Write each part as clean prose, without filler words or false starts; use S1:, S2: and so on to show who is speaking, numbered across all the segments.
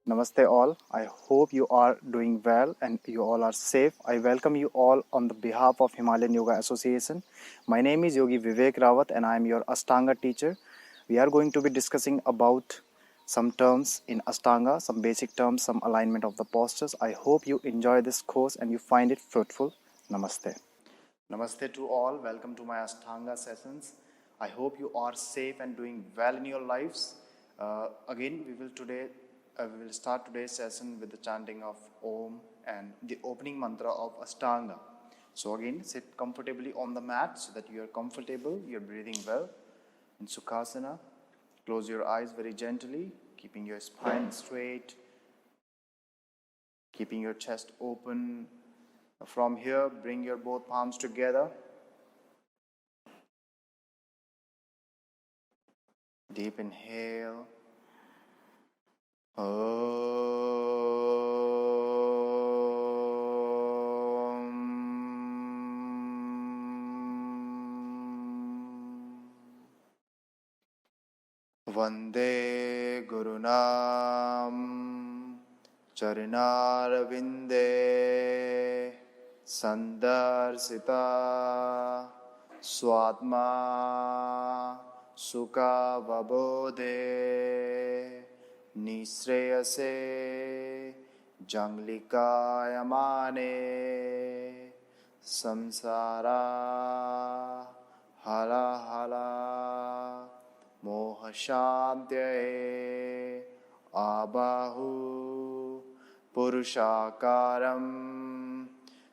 S1: Namaste all. I hope you are doing well and you all are safe. I welcome you all on the behalf of Himalayan Yoga Association. My name is Yogi Vivek Rawat and I am your Ashtanga teacher. We are going to be discussing about some terms in Ashtanga, some basic terms, some alignment of the postures. I hope you enjoy this course and you find it fruitful. Namaste. Namaste to all. Welcome to my Ashtanga sessions. I hope you are safe and doing well in your lives. Again, we will start today's session with the chanting of Om and the opening mantra of Ashtanga. So again, sit comfortably on the mat so that you are comfortable, you are breathing well. In Sukhasana, close your eyes very gently, keeping your spine straight, keeping your chest open. From here, bring your both palms together. Deep inhale. Vande Gurunam Charinarvinde Sandarsita Swatma Sukha Vabodhe Nisreyase Janglikayamane Samsara Hala Hala Mohashantyaye Abahu Purushakaram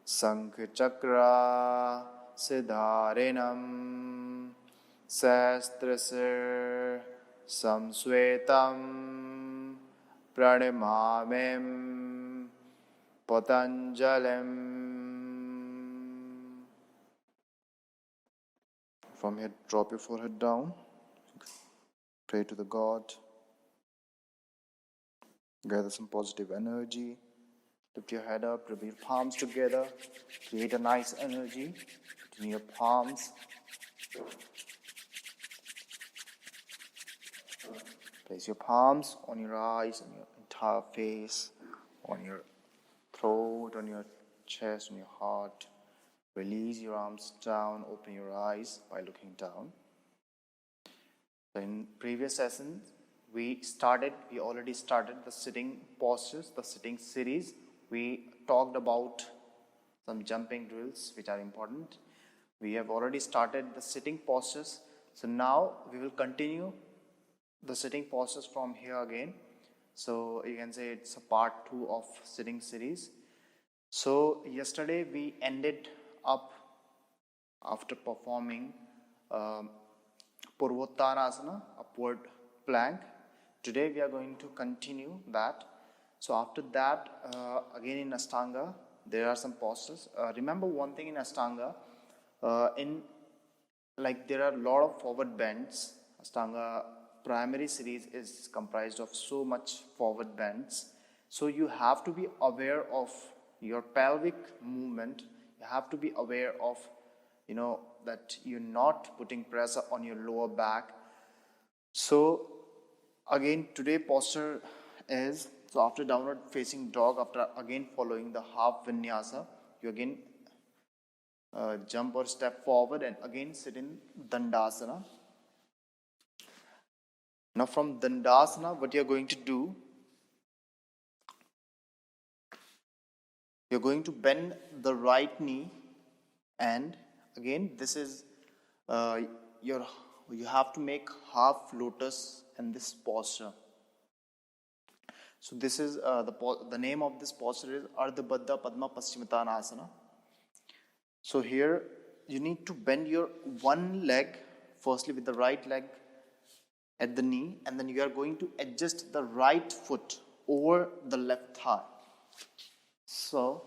S1: Sankhchakra Siddharinam Sastrasir Samsvetam Pranimamim Patanjalim. From here, drop your forehead down. Pray to the God. Gather some positive energy. Lift your head up, rub your palms together. Create a nice energy between your palms. Place your palms on your eyes, on your entire face, on your throat, on your chest, on your heart. Release your arms down, open your eyes by looking down. In previous sessions, we already started the sitting postures, the sitting series. We talked about some jumping drills which are important. We have already started the sitting postures. So now we will continue the sitting postures from here again. So you can say it's a part 2 of sitting series. So yesterday we ended up after performing Purvottanasana, upward plank. Today we are going to continue that. So after that, again in Ashtanga, there are some postures. Remember one thing in Ashtanga, there are a lot of forward bends. Ashtanga primary series is comprised of so much forward bends. So you have to be aware of your pelvic movement. You have to be aware of, that you're not putting pressure on your lower back. So again, today posture is, so after downward facing dog, after again following the half vinyasa, you again jump or step forward and again sit in Dandasana. Now from Dandasana, what you're going to do, you're going to bend the right knee, and again this is you have to make half lotus in this posture. So this is the name of this posture is Ardha Baddha Padma Paschimottanasana. So here you need to bend your one leg firstly with the right leg at the knee, and then you are going to adjust the right foot over the left thigh. So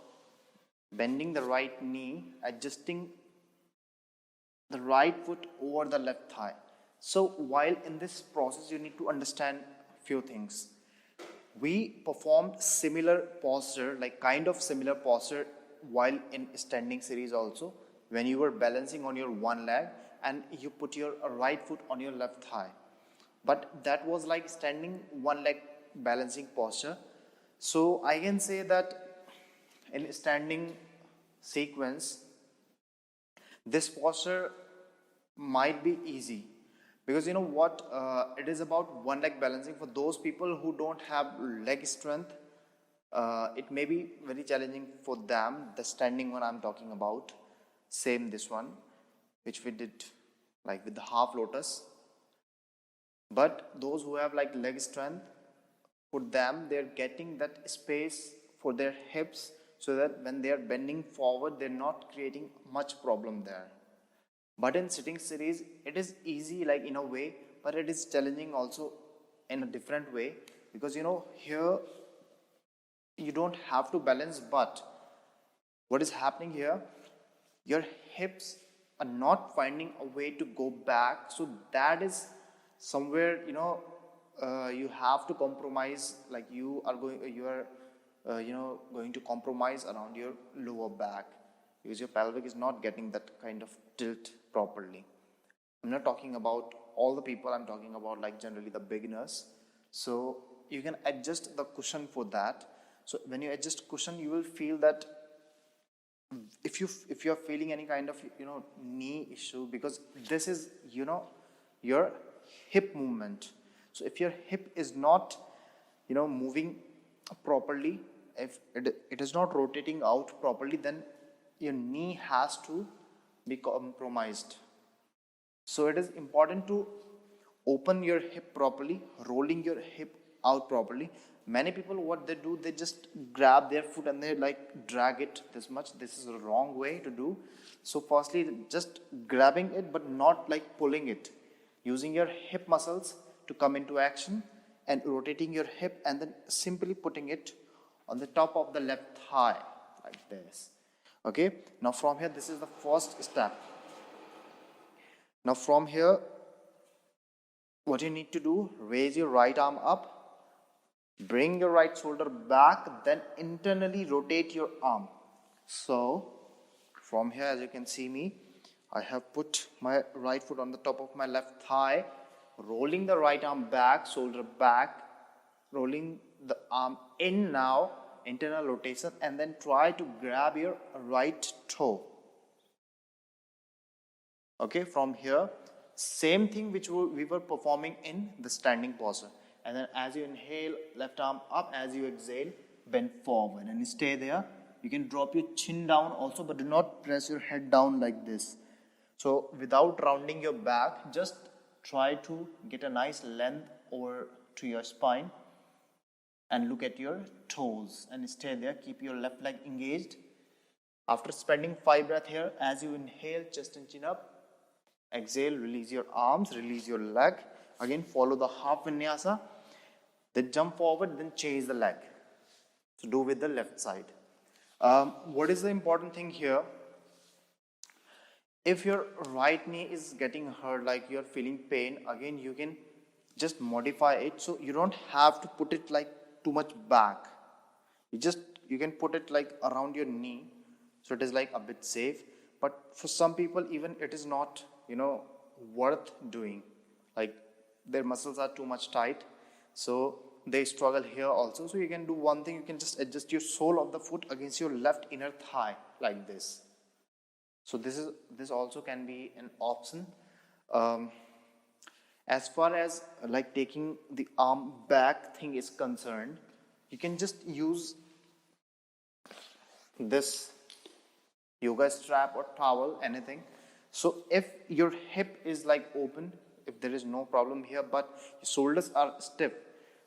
S1: bending the right knee, adjusting the right foot over the left thigh. So while in this process, you need to understand a few things. We performed similar posture, similar posture while in standing series also, when you were balancing on your one leg and you put your right foot on your left thigh. But that was like standing one leg balancing posture. So I can say that in standing sequence, this posture might be easy, because you know what, it is about one leg balancing. For those people who don't have leg strength, it may be very challenging for them. The standing one I'm talking about, same this one which we did like with the half lotus. But those who have like leg strength, for them they're getting that space for their hips, so that when they are bending forward they're not creating much problem there. But in sitting series it is easy like in a way, but it is challenging also in a different way, because you know here you don't have to balance, but what is happening here, your hips are not finding a way to go back, so that is somewhere, you know, you have to compromise, like you are going to compromise around your lower back, because your pelvic is not getting that kind of tilt properly. I'm not talking about all the people, I'm talking about like generally the beginners. So you can adjust the cushion for that. So when you adjust cushion, you will feel that if you are feeling any kind of, you know, knee issue, because this is, you know, your hip movement. So if your hip is not, you know, moving properly, if it is not rotating out properly, then your knee has to be compromised. So it is important to open your hip properly, rolling your hip out properly. Many people, what they do, they just grab their foot and they like drag it this much. This is a wrong way to do. So firstly, just grabbing it but not like pulling it, using your hip muscles to come into action and rotating your hip, and then simply putting it on the top of the left thigh like this. Okay, now from here, this is the first step. Now from here, what you need to do, raise your right arm up, bring your right shoulder back, then internally rotate your arm. So from here, as you can see me, I have put my right foot on the top of my left thigh, rolling the right arm back, shoulder back, rolling the arm in now, internal rotation, and then try to grab your right toe. Okay, from here, same thing which we were performing in the standing posture. And then as you inhale, left arm up, as you exhale, bend forward and stay there. You can drop your chin down also, but do not press your head down like this. So without rounding your back, just try to get a nice length over to your spine and look at your toes and stay there. Keep your left leg engaged. After spending 5 breaths here, as you inhale, chest and chin up, exhale, release your arms, release your leg. Again, follow the half vinyasa. Then jump forward, then change the leg. So do with the left side. What is the important thing here? If your right knee is getting hurt, like you're feeling pain, again you can just modify it. So you don't have to put it like too much back. You can put it like around your knee, so it is like a bit safe. But for some people, even it is not, you know, worth doing. Like their muscles are too much tight, so they struggle here also. So you can do one thing, you can just adjust your sole of the foot against your left inner thigh like this. So this also can be an option. As far as like taking the arm back thing is concerned, you can just use this yoga strap or towel, anything. So if your hip is like open, if there is no problem here, but your shoulders are stiff,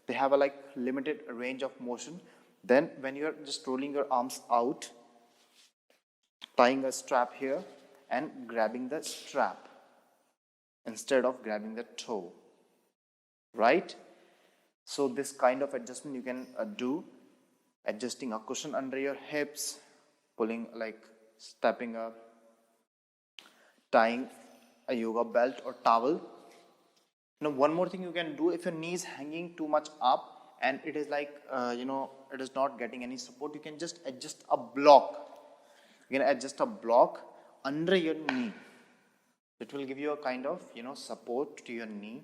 S1: they have a like limited range of motion, then when you are just rolling your arms out, tying a strap here and grabbing the strap instead of grabbing the toe, right? So this kind of adjustment you can do, adjusting a cushion under your hips, pulling like stepping up, tying a yoga belt or towel. Now one more thing you can do, if your knee is hanging too much up and it is like it is not getting any support, you can just adjust a block. You can adjust a block under your knee. It will give you a kind of support to your knee.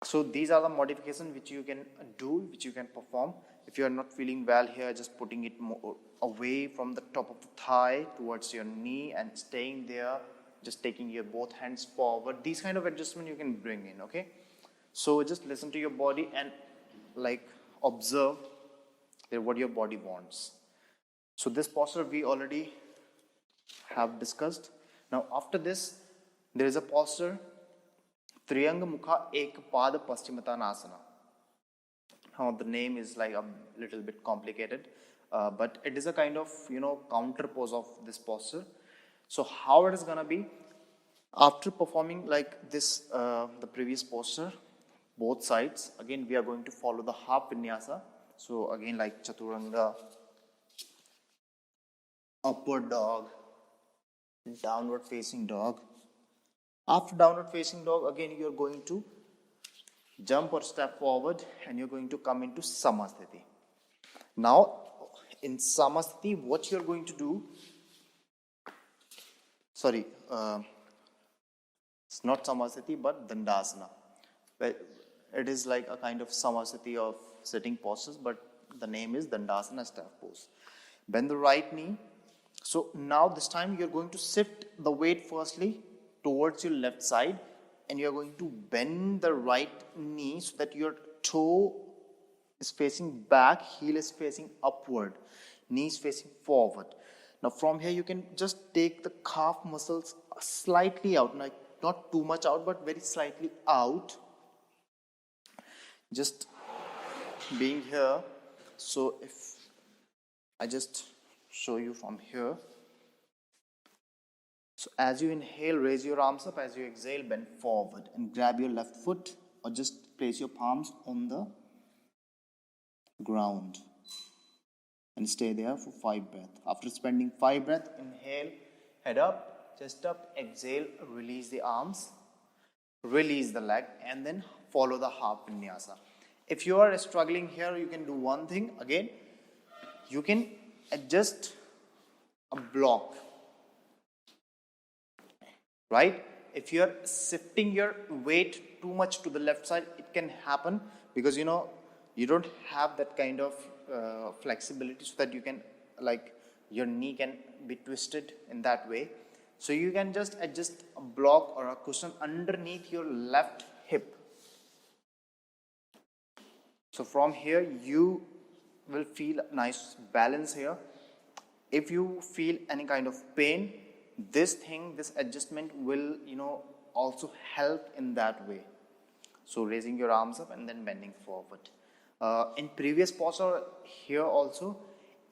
S1: So these are the modifications which you can do, which you can perform. If you are not feeling well here, just putting it more away from the top of the thigh towards your knee and staying there, just taking your both hands forward. These kind of adjustment you can bring in, okay? So just listen to your body and like observe what your body wants. So this posture we already have discussed. Now after this, there is a posture 𝐜𝐨𝐿𝐴 𝐬𝐸𝐵 Paschimottanasana. Now the name is like a little bit complicated, but it is a kind of counter pose of this posture. So how it is gonna be? After performing like this, the previous posture, both sides, again we are going to follow the half vinyasa. So again like chaturanga, upward dog, downward facing dog. After downward facing dog, again you are going to jump or step forward and you're going to come into samasthiti. Now in samasthiti, what you're going to do, it's not samasthiti but dandasana. It is like a kind of samasthiti of sitting postures, but the name is dandasana, staff pose. Bend the right knee. So now this time you're going to shift the weight firstly towards your left side, and you're going to bend the right knee so that your toe is facing back, heel is facing upward, knee is facing forward. Now from here you can just take the calf muscles slightly out, like not too much out but very slightly out, just being here. So if I just show you from here, so as you inhale, raise your arms up. As you exhale, bend forward and grab your left foot or just place your palms on the ground and stay there for 5 breaths. After spending 5 breaths, inhale, head up, chest up, exhale, release the arms, release the leg, and then follow the half vinyasa. If you are struggling here, you can do one thing. Again, you can adjust a block. Right? If you are shifting your weight too much to the left side, it can happen because you don't have that kind of flexibility so that you can, like, your knee can be twisted in that way. So you can just adjust a block or a cushion underneath your left hip. So from here you will feel a nice balance here. If you feel any kind of pain, this adjustment will also help in that way. So raising your arms up and then bending forward. In previous posture here also,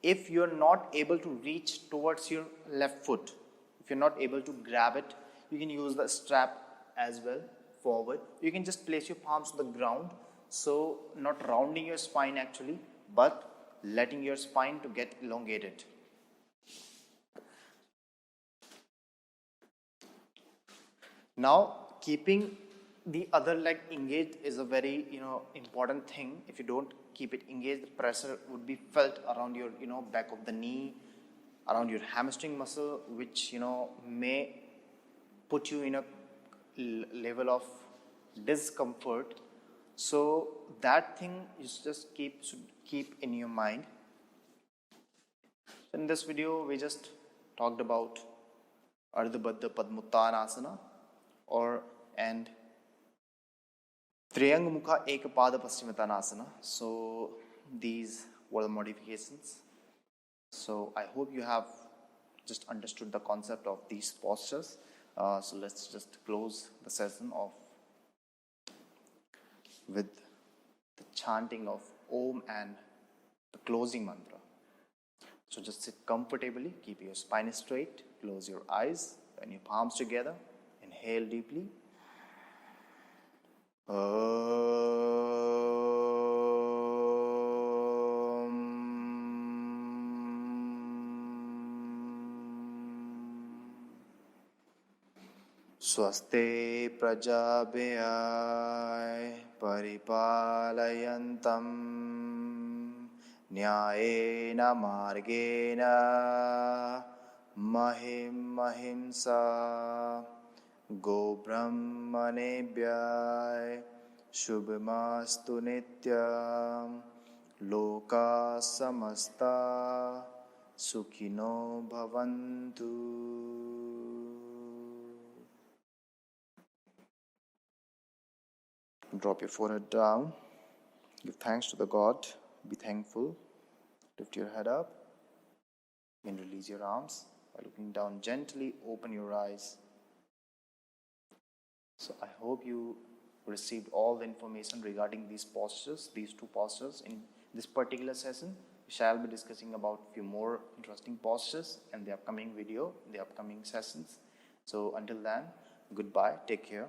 S1: if you're not able to reach towards your left foot, if you're not able to grab it, you can use the strap as well forward. You can just place your palms on the ground, so not rounding your spine actually, but letting your spine to get elongated. Now, keeping the other leg engaged is a very important thing. If you don't keep it engaged, the pressure would be felt around your back of the knee, around your hamstring muscle, which may put you in a level of discomfort. So that thing you just should keep in your mind. In this video, we just talked about Ardha Baddha Padmuttanasana and 𝐜𝐴𝐿𝐴 𝐬𝐸𝐵 Paschimottanasana. So these were the modifications. So I hope you have just understood the concept of these postures. So let's just close the session off with the chanting of Om and the closing mantra. So just sit comfortably, keep your spine straight, close your eyes and your palms together. Inhale deeply. Swaste prajabhyay paripalayantam nyayena margena mahim mahimsa go brahmanebhyay Shubhamastu Nityam. Loka Samasta Sukhino Bhavantu. Drop your forehead down. Give thanks to the God. Be thankful. Lift your head up. And release your arms. By looking down gently, open your eyes. So I hope you received all the information regarding these postures, these two postures. In this particular session, we shall be discussing about a few more interesting postures in the upcoming video, in the upcoming sessions. So until then, goodbye, take care.